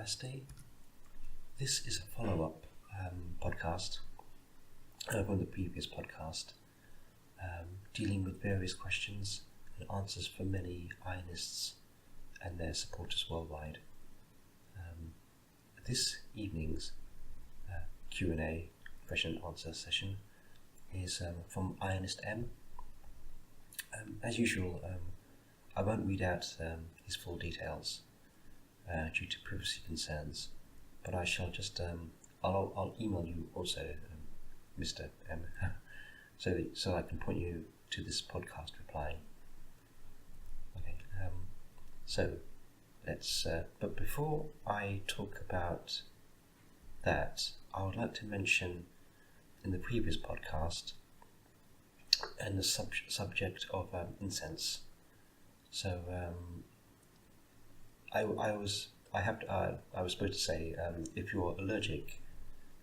Namaste. This is a follow-up podcast from the previous podcast, dealing with various questions and answers from many Aaiyanists and their supporters worldwide. This evening's Q&A, question and answer session, is from Aaiyyanist M. As usual, I won't read out his full details due to privacy concerns, but I shall just I'll email you also, Mr. M, so I can point you to this podcast reply. Okay, so let's. But before I talk about that, I would like to mention in the previous podcast and the subject of incense. So I was supposed to say, if you're allergic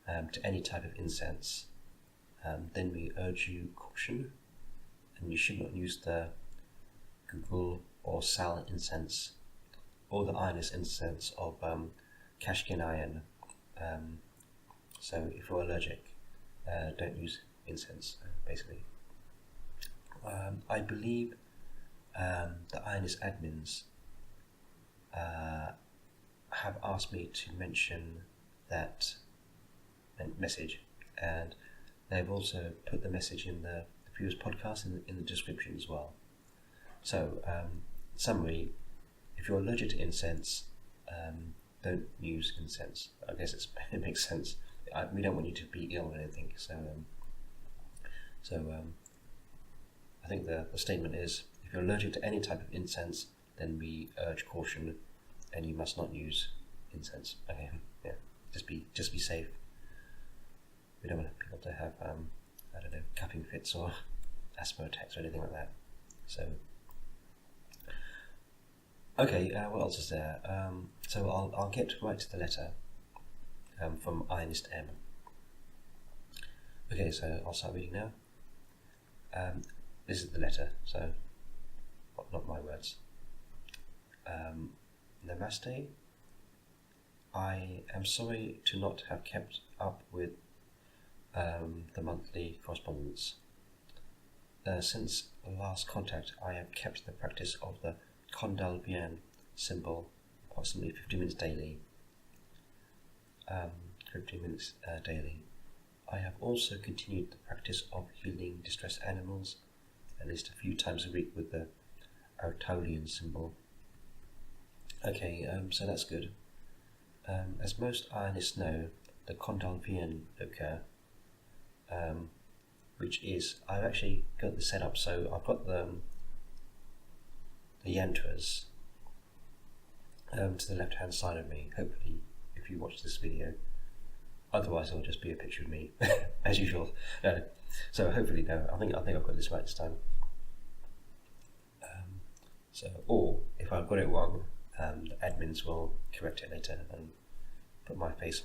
to any type of incense, then we urge you caution, and you should not use the Google or Sal incense or the Aaiyyanist incense of Kashkin iron. So if you're allergic, don't use incense, basically. I believe the Aaiyyanist admins have asked me to mention that message, and they've also put the message in the previous podcast in the description as well. So, summary: if you're allergic to incense, don't use incense. I guess it makes sense. We don't want you to be ill or anything. So I think the statement is: if you're allergic to any type of incense, then we urge caution, and you must not use incense. Okay, yeah, just be safe. We don't want people to have coughing fits or asthma attacks or anything like that. So, okay, what else is there? So I'll get right to the letter from Aaiyyanist M. Okay, so I'll start reading now. This is the letter, so not my words. Namaste. I am sorry to not have kept up with the monthly correspondence. Since last contact, I have kept the practice of the Condal Bien symbol approximately 50 minutes daily. 50 minutes daily. I have also continued the practice of healing distressed animals at least a few times a week with the Uyarttuyan symbol. Okay, so that's good. As most Aaiyanists know, the Yantras Loka, which is, I've actually got this set up, so I've got the Yantras to the left hand side of me, hopefully, if you watch this video. Otherwise it'll just be a picture of me, as usual. So hopefully, no, I think I've got this right this time. Or if I've got it wrong, the admins will correct it later and put my face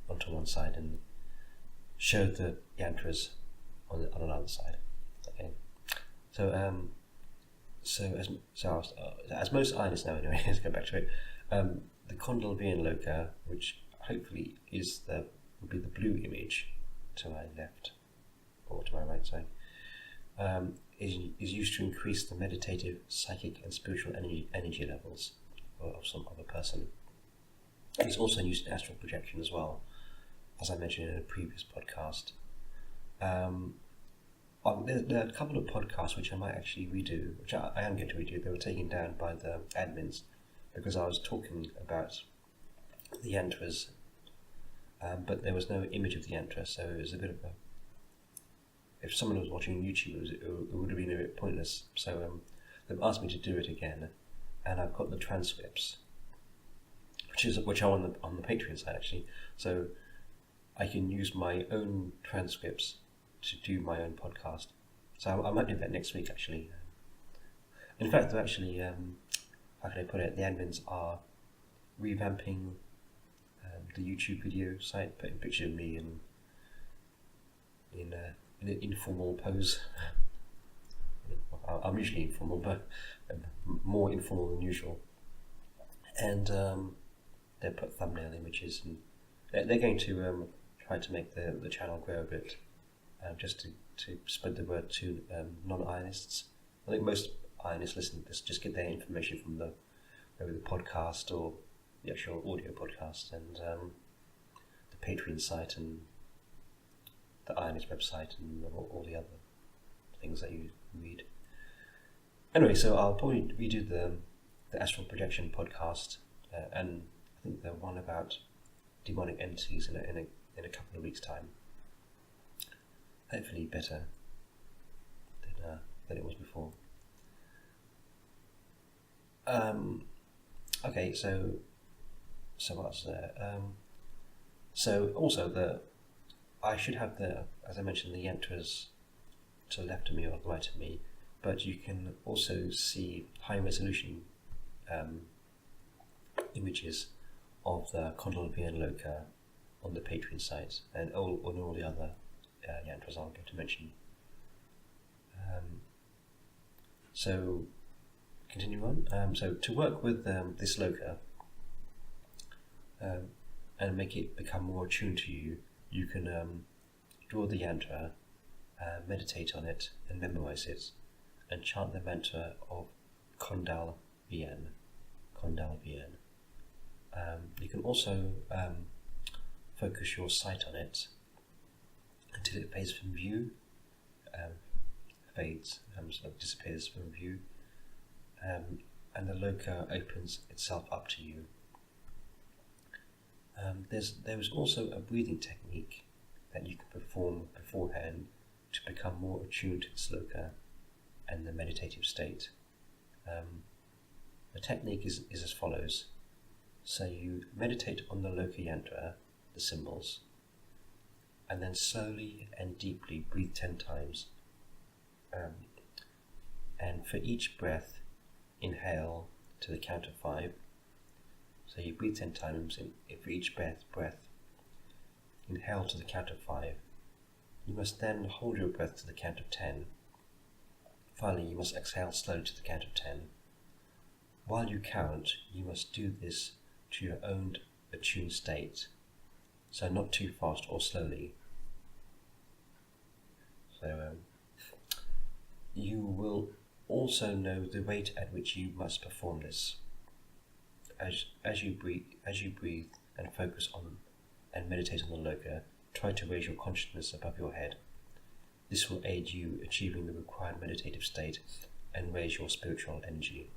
onto one side and show the Yantras on another side. Okay. As most Aaiyanists know, anyway, let's go back to it. The Yantras Loka, which hopefully would be the blue image to my left or to my right side, is used to increase the meditative, psychic, and spiritual energy levels of some other person. It's also used in astral projection as well, as I mentioned in a previous podcast. There are a couple of podcasts which I might actually redo, which I am going to redo. They were taken down by the admins because I was talking about the Yantras, but there was no image of the Yantras, so it was a bit of a... If someone was watching YouTube, it would have been a bit pointless. So they've asked me to do it again, and I've got the transcripts, which are on the Patreon side actually. So I can use my own transcripts to do my own podcast. So I might do that next week actually. In fact, they're actually, how can I put it? The admins are revamping the YouTube video site, putting a picture of me in an informal pose. I'm usually informal, but more informal than usual. And they'll put thumbnail images, and they're going to try to make the channel grow a bit, just to spread the word to non-Aaiyanists. I think most Aaiyanists listening to this just get their information from maybe the podcast or the actual audio podcast, and the Patreon site and the Aaiyanists website and all the other things that you read. Anyway, so I'll probably redo the astral projection podcast, and I think the one about demonic entities in a couple of weeks' time. Hopefully better than it was before. Okay, so what's there? So also I should have as I mentioned, the Yantras to the left of me or the right of me, but you can also see high resolution images of the Yantruyan Loka on the Patreon site, and on all the other Yantras I'm going to mention. So continue on. So to work with this Loka and make it become more attuned to you, you can draw the yantra, meditate on it and memorize it, and chant the mantra of Kondal Bien. Kondal Bien. You can also focus your sight on it until it fades from view, sort of disappears from view, and the Loka opens itself up to you. There is also a breathing technique that you can perform beforehand to become more attuned to this Loka and the meditative state. The technique is as follows. So you meditate on the Loka Yantra, the symbols, and then slowly and deeply breathe 10 times. And for each breath, inhale to the count of 5. So you breathe 10 times, and for each breath, inhale to the count of 5. You must then hold your breath to the count of 10. Finally, you must exhale slowly to the count of 10. While you count, you must do this to your own attuned state, so not too fast or slowly. So you will also know the rate at which you must perform this. As you breathe and focus on and meditate on the Loka, try to raise your consciousness above your head. This will aid you achieving the required meditative state and raise your spiritual energy.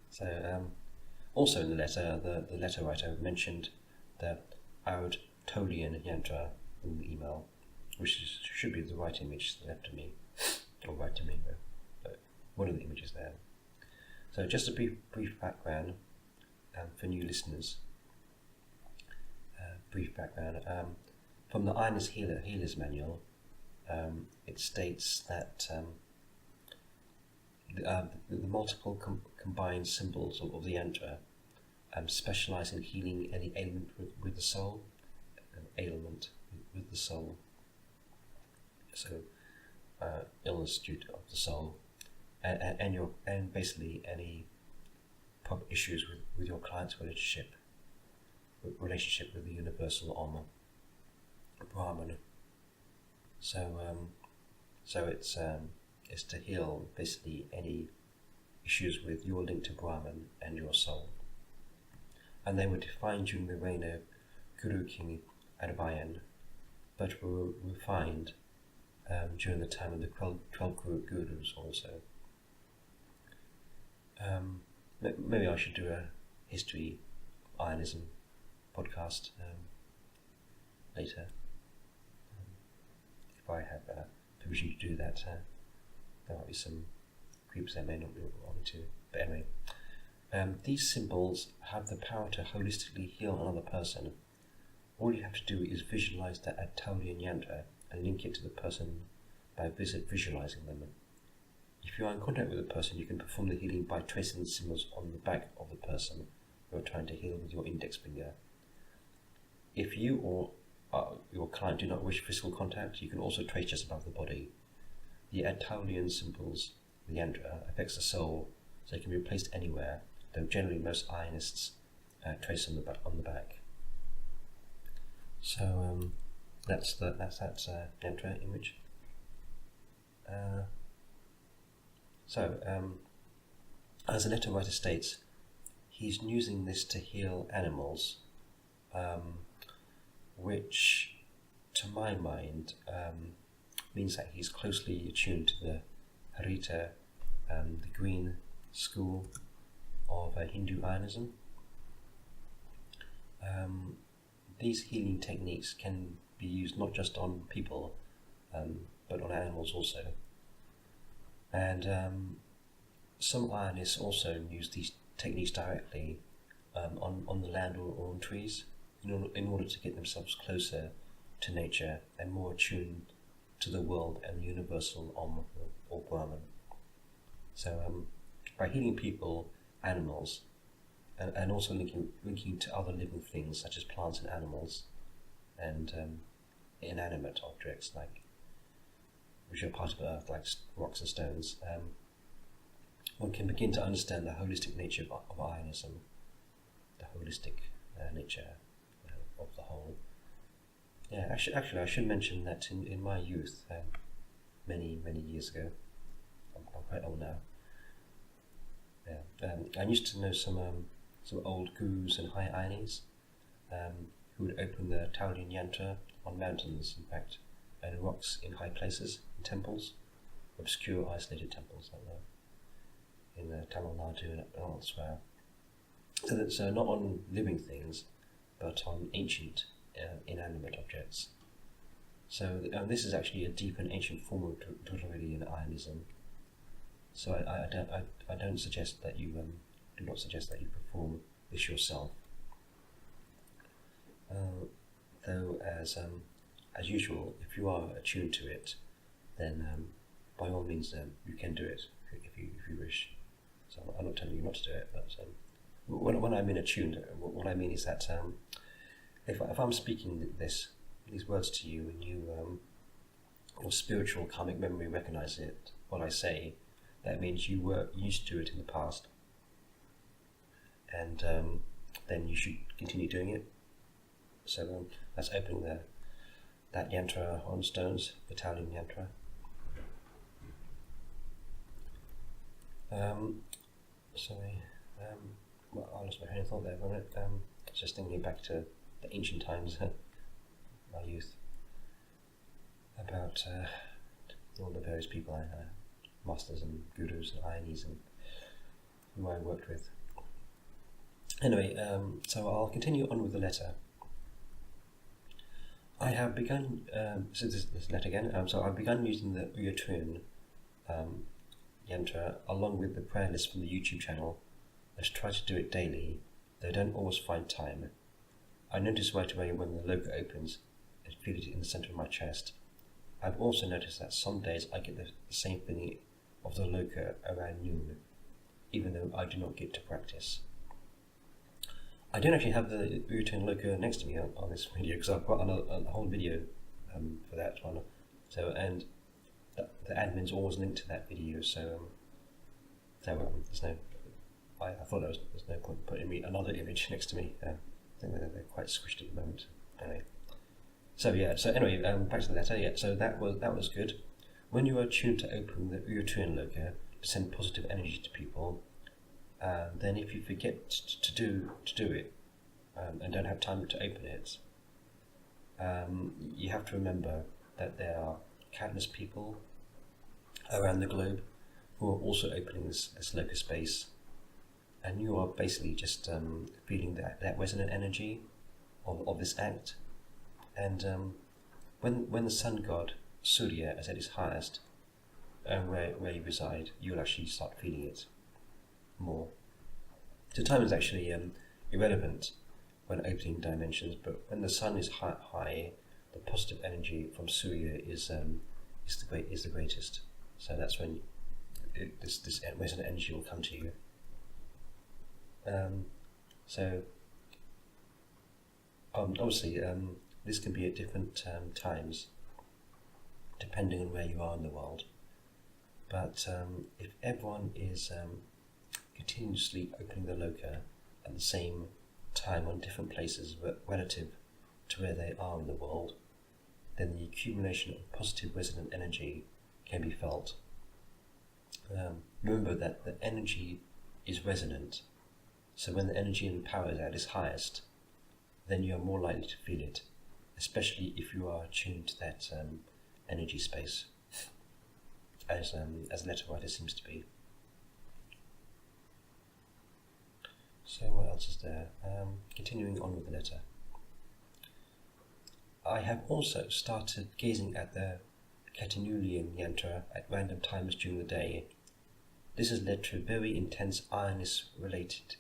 So also in the letter, the letter writer mentioned the Uyarttuyan Yantra in the email, which should be the right image left of me, or right to me, but one of the images there. So just a brief background for new listeners. From the Aaiyanists Healer's Manual, it states that the multiple combined symbols of the yantra specialize in healing any ailment with the soul, so illness due to the soul, and basically any issues with your client's relationship with the universal Om, Brahman. So it's to heal basically any issues with your link to Brahman and your soul. And they were defined during the reign of Guru King Aaiyyan, but were refined during the time of the 12 Gurus also. Maybe I should do a history Aayanism podcast later. If I have permission to do that, there might be some groups that may not be wanting to. But anyway, these symbols have the power to holistically heal another person. All you have to do is visualize the Uyarttuyan Yantra and link it to the person by visualizing them. If you are in contact with a person, you can perform the healing by tracing the symbols on the back of the person you are trying to heal with your index finger. If you or your client do not wish physical contact, you can also trace just above the body. The Uyarttuyan symbols, the yantra, affects the soul, so it can be placed anywhere, though generally most Aaiyanists trace on the back. So that's that Yantra image. As the letter writer states, he's using this to heal animals, which, to my mind, means that he's closely attuned to the Harita, the green school of Hindu Aaiyyanism. These healing techniques can be used not just on people, but on animals also. And some Aaiyanists also use these techniques directly on the land or on trees in order to get themselves closer to nature and more attuned to the world and the universal Om or Brahman. So by healing people, animals, and also linking to other living things such as plants and animals, and inanimate objects which are part of Earth, like rocks and stones, one can begin to understand the holistic nature of Aaiyyanism, the holistic nature of the whole. Yeah, actually, I should mention that in my youth, many years ago, I'm quite old now. Yeah, I used to know some old gurus and high Aayanis who would open the Taolian Yantra on mountains, in fact, and rocks in high places, in temples, obscure, isolated temples like that, in Tamil Nadu and elsewhere. So not on living things, but on ancient inanimate objects. So this is actually a deep and ancient form of Toshja in Aayanism. So I don't suggest that you do not suggest that you perform this yourself. Though as usual, if you are attuned to it, then by all means you can do it if you wish. So I'm not telling you not to do it, but when I mean attuned, what I mean is that if I'm speaking these words to you, and your spiritual karmic memory recognizes it, what I say, that means you were used to it in the past, and then you should continue doing it. So that's opening that yantra on stones, the Taolian yantra. Well, I lost my train of thought there for a minute. Just thinking back to the ancient times, my youth, about all the various people, masters and gurus and Aayanis, and who I worked with. Anyway, so I'll continue on with the letter. I have begun, so this letter again, so I've begun using the Uyarttuyan Yantra along with the prayer list from the YouTube channel. I try to do it daily, though I don't always find time. I notice right away when the loka opens and feel it in the centre of my chest. I've also noticed that some days I get the same feeling of the loka around noon, even though I do not get to practice. I don't actually have the Uyarttuyan Loka next to me on this video, because I've got a whole video for that one. So, and the admin's always linked to that video, so there's no. I thought there's no point putting me another image next to me. I think they're quite squished at the moment. Anyway, so yeah. So anyway, back to the letter. Yeah. So that was good. When you are tuned to open the Uyarttuyan Loka to send positive energy to people, then if you forget to do it and don't have time to open it, you have to remember that there are countless people around the globe who are also opening this loka space, and you are basically just feeling that resonant energy of this act. And when the sun god Surya is at his highest, where you reside, you'll actually start feeling it more. So time is actually irrelevant when opening dimensions, but when the sun is high, the positive energy from Surya is the greatest. So that's when this resonant energy will come to you. Obviously, this can be at different times, depending on where you are in the world. But if everyone is continuously opening the loka at the same time on different places relative to where they are in the world, then the accumulation of positive resonant energy can be felt. Remember that the energy is resonant, so when the energy and power is at its highest, then you are more likely to feel it, especially if you are attuned to that energy space, as a letter writer seems to be. So what else is there? Continuing on with the letter. I have also started gazing at the Catinulian Yantra at random times during the day. This has led to very intense Aaiyyanist-related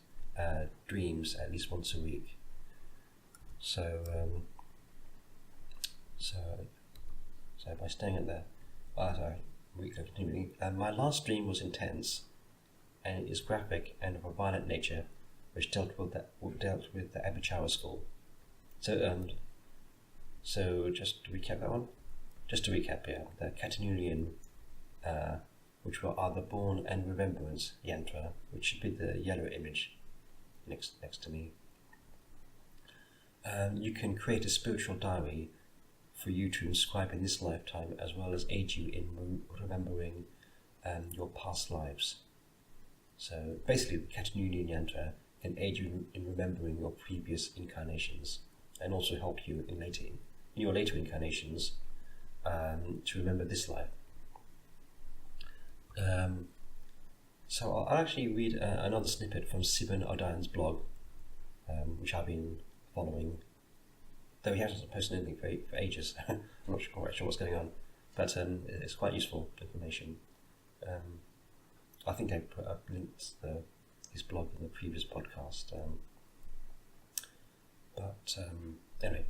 dreams at least once a week. So by staying at the my last dream was intense, and it is graphic and of a violent nature, which dealt with the Abhichara school. So just to recap that one. Just to recap here, the Catinulian, which are the Born and Remembrance Yantra, which should be the yellow image next to me. You can create a spiritual diary for you to inscribe in this lifetime, as well as aid you in remembering your past lives. So basically, the Catinulian Yantra can aid you in remembering your previous incarnations, and also help you in your later incarnations to remember this life. So I'll actually read another snippet from Sivan Odayan's blog, which I've been following, though he hasn't posted anything for ages. I'm not quite sure what's going on, but it's quite useful information. I think I put up links to his blog in the previous podcast. Anyway,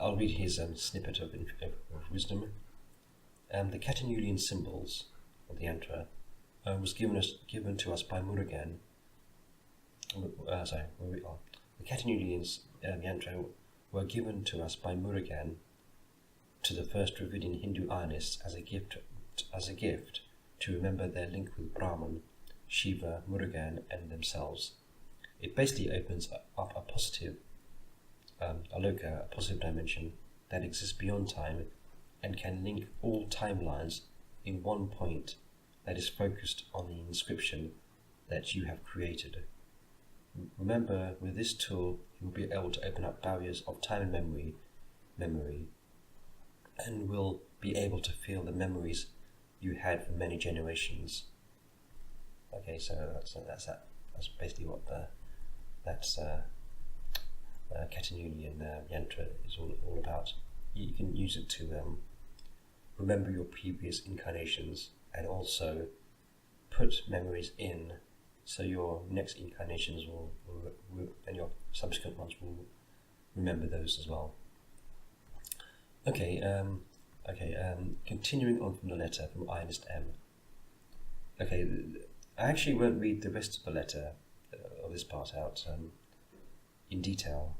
I'll read his snippet of wisdom. The Catinulian symbols of the Yantra was given to us by Murugan. Where we are. The Catinulian Yantra were given to us by Murugan to the first Dravidian Hindu Aaiyanists as a gift to remember their link with Brahman, Shiva, Murugan, and themselves. It basically opens up a positive Loka, a positive dimension that exists beyond time and can link all timelines in one point that is focused on the inscription that you have created. Remember, with this tool, you will be able to open up barriers of time and memory, and will be able to feel the memories you had for many generations. Okay, so that's that. That's basically what Catinulian Yantra is all about. You can use it to remember your previous incarnations, and also put memories in, so your next incarnations will and your subsequent ones will remember those as well. Continuing on from the letter from Aaiyyanist M. Okay, I actually won't read the rest of the letter of this part out in detail,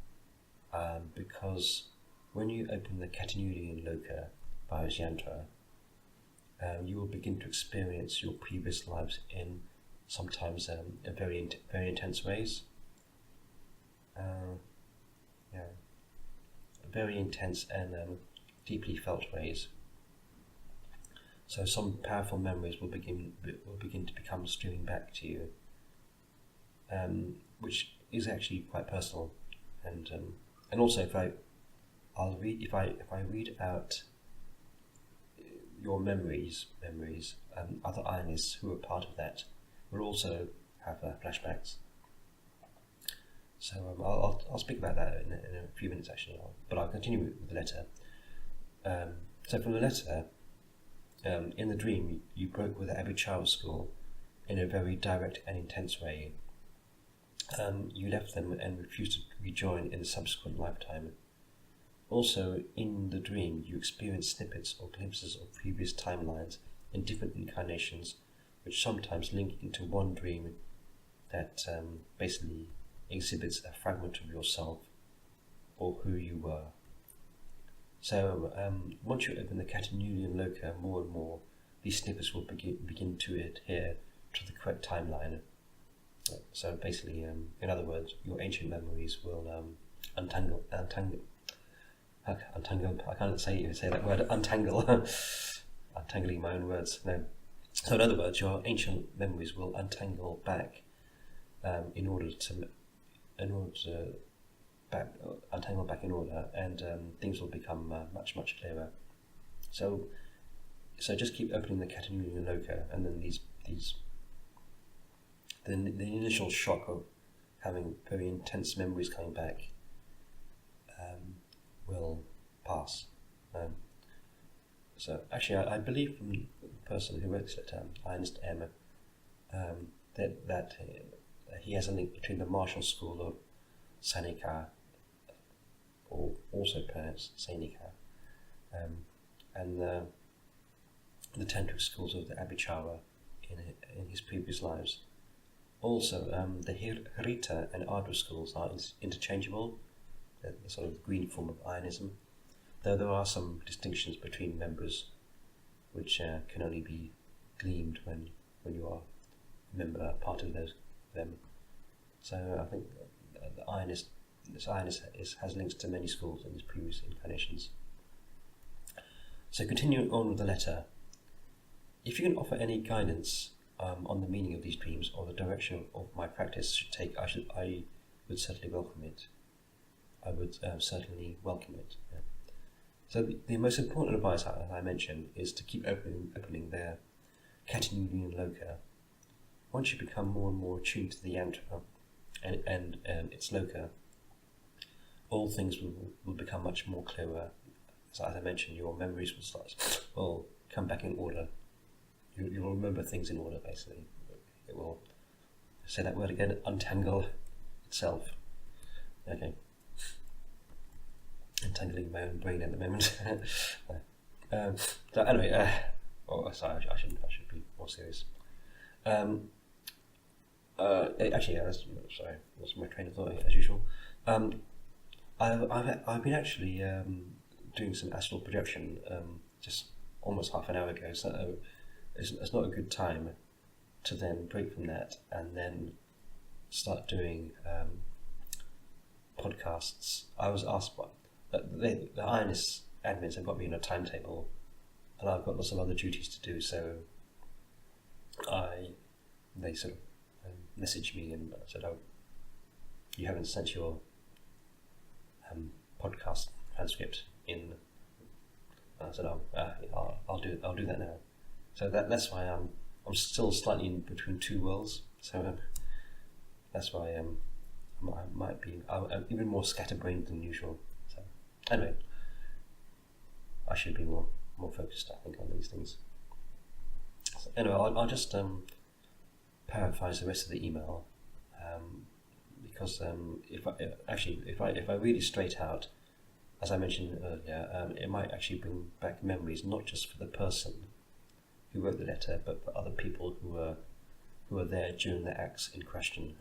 because when you open the Catinulian Loka by his Yantra, you will begin to experience your previous lives in sometimes very intense ways. Very intense and deeply felt ways. So some powerful memories will begin to become streaming back to you, which is actually quite personal, and also if I read out your memories, other Aaiyanists who are part of that will also have flashbacks. So I'll speak about that in a few minutes actually, but I'll continue with the letter. So from the letter, in the dream you broke with the Abhichara school in a very direct and intense way. You left them and refused to rejoin in the subsequent lifetime. Also, in the dream, you experienced snippets or glimpses of previous timelines and different incarnations, which sometimes link into one dream that basically exhibits a fragment of yourself or who you were. So, once you open the Catinulian Loka more and more, these snippets will begin to adhere to the correct timeline. So basically, in other words, your ancient memories will untangle. I can't say that word. Untangle. Untangling my own words. No. So in other words, your ancient memories will untangle back, untangle back in order, and things will become much clearer. So just keep opening the Yantras Loka, and then the initial shock of having very intense memories coming back will pass. So actually, I believe from the person who wrote this letter, Aaiyyanist that he has a link between the martial school of Sanika, or also pronounced Sainika, and the tantric schools of the Abhichara in his previous lives. Also, the Harita and Ardha schools are interchangeable, the sort of green form of Aaiyyanism, though there are some distinctions between members which can only be gleaned when you are a member, part of them. So I think the Aaiyyanist has links to many schools in his previous incarnations. So continuing on with the letter, if you can offer any guidance on the meaning of these dreams or the direction of my practice should take, I would certainly welcome it. I would certainly welcome it. Yeah. So the most important advice, as I mentioned, is to keep opening their Yantras Loka. Once you become more and more attuned to the yantra and its loka, all things will become much more clearer. So as I mentioned, your memories will come back in order. You will remember things in order, basically. It will, say that word again, untangle itself. Okay. Entangling my own brain at the moment. So anyway, sorry, I should be more serious. Actually, that's my train of thought as usual. I've been actually doing some astral projection just almost half an hour ago, so it's not a good time to then break from that and then start doing podcasts. I was asked the Aaiyyanist admins have got me in a timetable, and I've got lots of other duties to do, so they sort of messaged me and said, "Oh, you haven't sent your podcast transcript in." And I said, "Oh, I'll do that now." So that's why I'm still slightly in between two worlds. So that's why I might be even more scatterbrained than usual. So anyway, I should be more focused, I think, on these things. So anyway, I'll just paraphrase the rest of the email, because if I read it straight out, as I mentioned earlier, it might actually bring back memories, not just for the person who wrote the letter, but for other people who were there during the acts in question.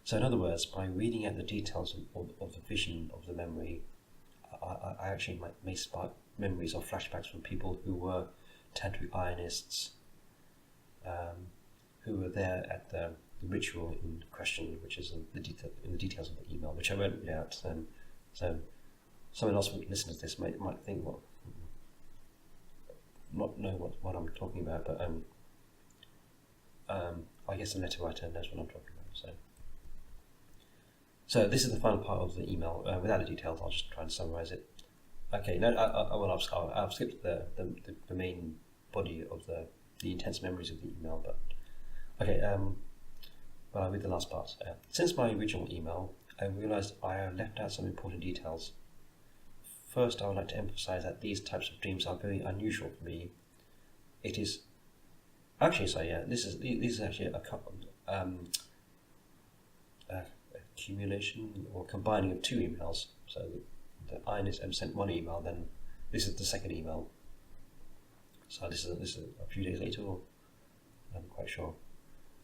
So in other words, by reading out the details of the vision of the memory, I actually may spark memories or flashbacks from people who were tantric Aaiyanists, who were there at the ritual in question, which is in the details of the email, which I won't read out. So someone else who listen to this might think, well, not know what I'm talking about, but I guess the letter writer knows what I'm talking about. So this is the final part of the email. Without the details, I'll just try and summarize it. Okay, no, I've skipped the main body of the intense memories of the email, but okay. But I'll read the last part. Since my original email, I realised I have left out some important details. First, I would like to emphasise that these types of dreams are very unusual for me. It is actually this is actually a couple accumulation or combining of two emails. So the Aaiyyanist sent one email, then this is the second email. So this is a few days later, or I'm quite sure.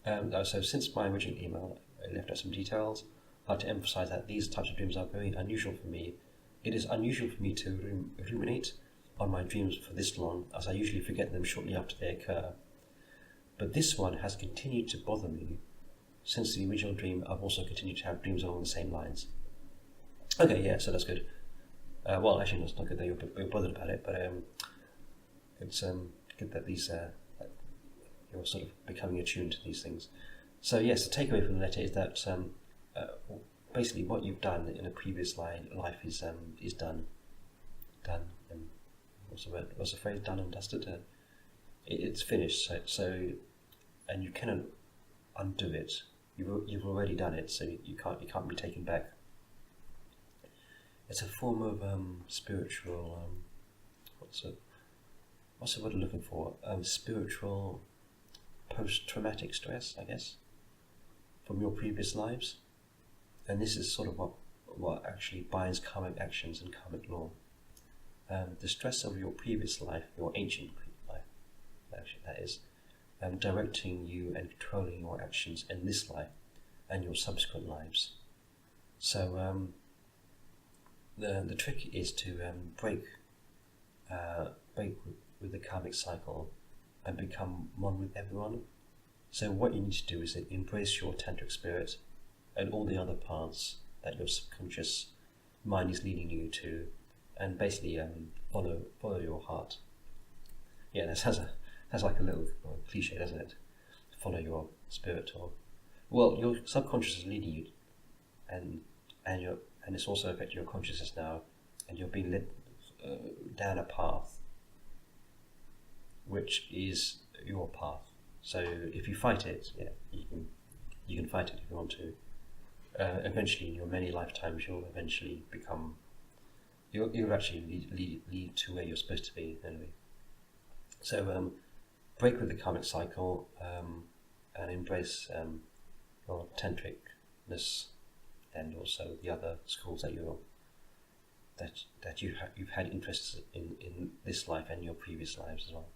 So since my original email, I left out some details. I'd like to emphasise that these types of dreams are very unusual for me. It is unusual for me to ruminate on my dreams for this long, as I usually forget them shortly after they occur. But this one has continued to bother me since the original dream, I've also continued to have dreams along the same lines. Okay, yeah, so that's good. Well, actually, it's not good that you're bothered about it, but it's good that these that you're sort of becoming attuned to these things. So yes, the takeaway from the letter is that basically what you've done in a previous life is done. And what's the phrase? Done and dusted. It's finished. So and you cannot undo it. You've already done it, so you can't be taken back. It's a form of spiritual. What's the word I'm looking for? Spiritual post-traumatic stress, I guess, from your previous lives, and this is sort of what actually binds karmic actions and karmic law. The stress of your previous life, your ancient life, actually that is, directing you and controlling your actions in this life and your subsequent lives. So the trick is to break with the karmic cycle and become one with everyone. So what you need to do is embrace your tantric spirit and all the other paths that your subconscious mind is leading you to, and basically follow your heart. Yeah, that sounds like a little cliche, doesn't it? Follow your spirit, or well, your subconscious is leading you, and it's also affecting your consciousness now, and you're being led down a path which is your path. So if you fight it, yeah, you can fight it if you want to. Eventually, in your many lifetimes, you'll eventually become. You'll actually lead to where you're supposed to be anyway. So break with the karmic cycle and embrace your tantricness and also the other schools that you've had interests in this life and your previous lives as well.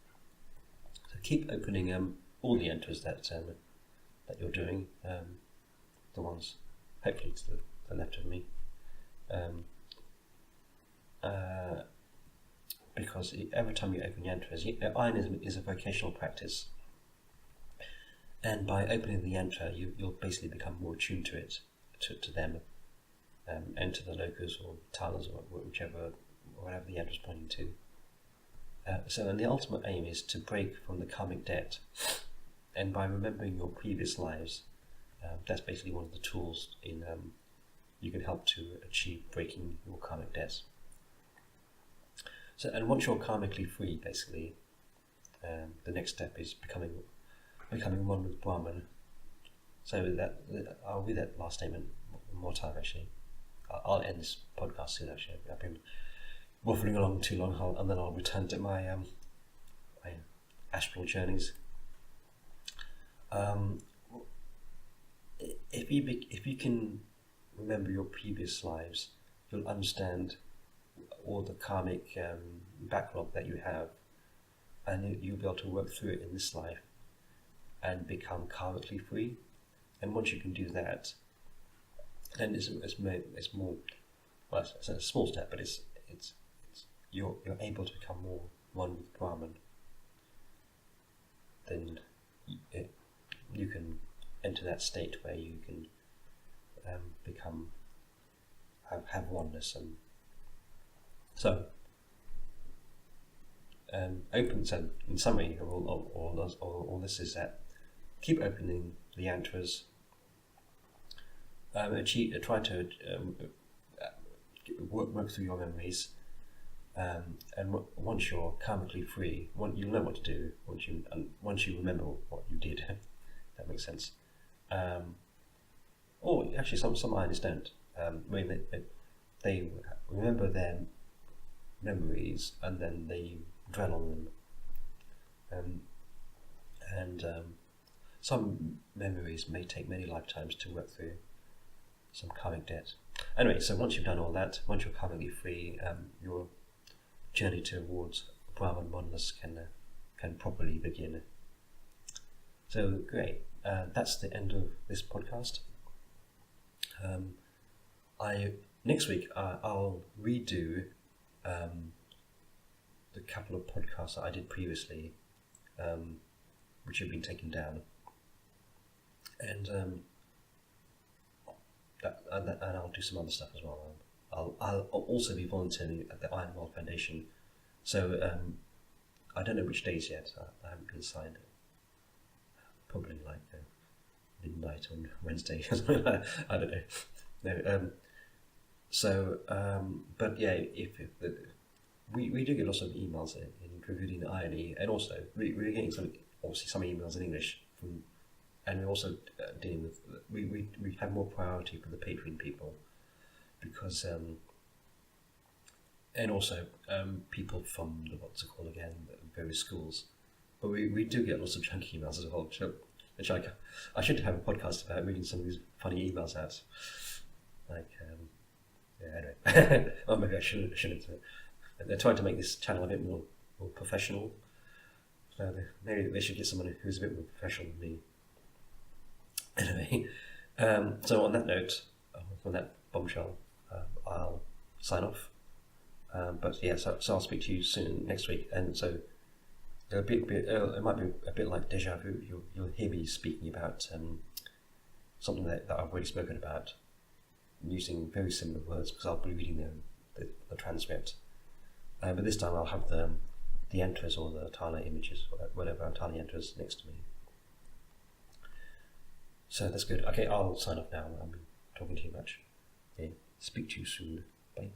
So keep opening all the yantras that you're doing, the ones hopefully to the left of me, because every time you open yantras, Aaiyyanism is a vocational practice, and by opening the yantra, you'll basically become more attuned to it, to them, and to the lokas or talas or whatever the yantra is pointing to. And the ultimate aim is to break from the karmic debt, and by remembering your previous lives, that's basically one of the tools you can help to achieve breaking your karmic debts. So, and once you're karmically free, basically, the next step is becoming one with Brahman. So I'll read that last statement one more time. Actually, I'll end this podcast soon. Actually, I've been waffling along too long, and then I'll return to my my astral journeys. If you can remember your previous lives, you'll understand all the karmic backlog that you have, and you'll be able to work through it in this life and become karmically free. And once you can do that, then it's more, well, it's a small step, but it's you're able to become more one with Brahman. Then you can enter that state where you can have oneness. And so in summary, all this is that keep opening the yantras, try to work through your memories, and once you're karmically free, you'll know what to do once you remember what you did. If that makes sense. Or actually, some Aaiyanists don't. They remember their memories and then they dwell on them. And some memories may take many lifetimes to work through some karmic debt. Anyway, so once you've done all that, once you're karmically free, your journey towards Brahman oneness can properly begin. So great. That's the end of this podcast. Next week I'll redo the couple of podcasts that I did previously, which have been taken down, and and I'll do some other stuff as well. I'll also be volunteering at the Iron World Foundation. So I don't know which days yet. I haven't been signed. Probably like midnight on Wednesday. I don't know. No. But yeah, we do get lots of emails including the irony, and also we're getting some emails in English from, and we're also dealing with we have more priority for the Patreon people because and also people from the what's it called again, various schools, but we do get lots of chunky emails as well. Which I should have a podcast about reading some of these funny emails out. Like yeah, anyway, oh maybe I shouldn't. They're trying to make this channel a bit more professional. So maybe they should get someone who's a bit more professional than me. Anyway, so on that note, on that bombshell, I'll sign off. But yeah, so I'll speak to you soon next week, and so it might be a bit like deja vu. You'll hear me speaking about something that I've already spoken about, using very similar words because I'll be reading the transcript. But this time I'll have the Yantras or the Tala images, or whatever Tala Yantras next to me. So that's good. Okay, I'll sign off now. I'm talking too much. Okay, speak to you soon. Bye.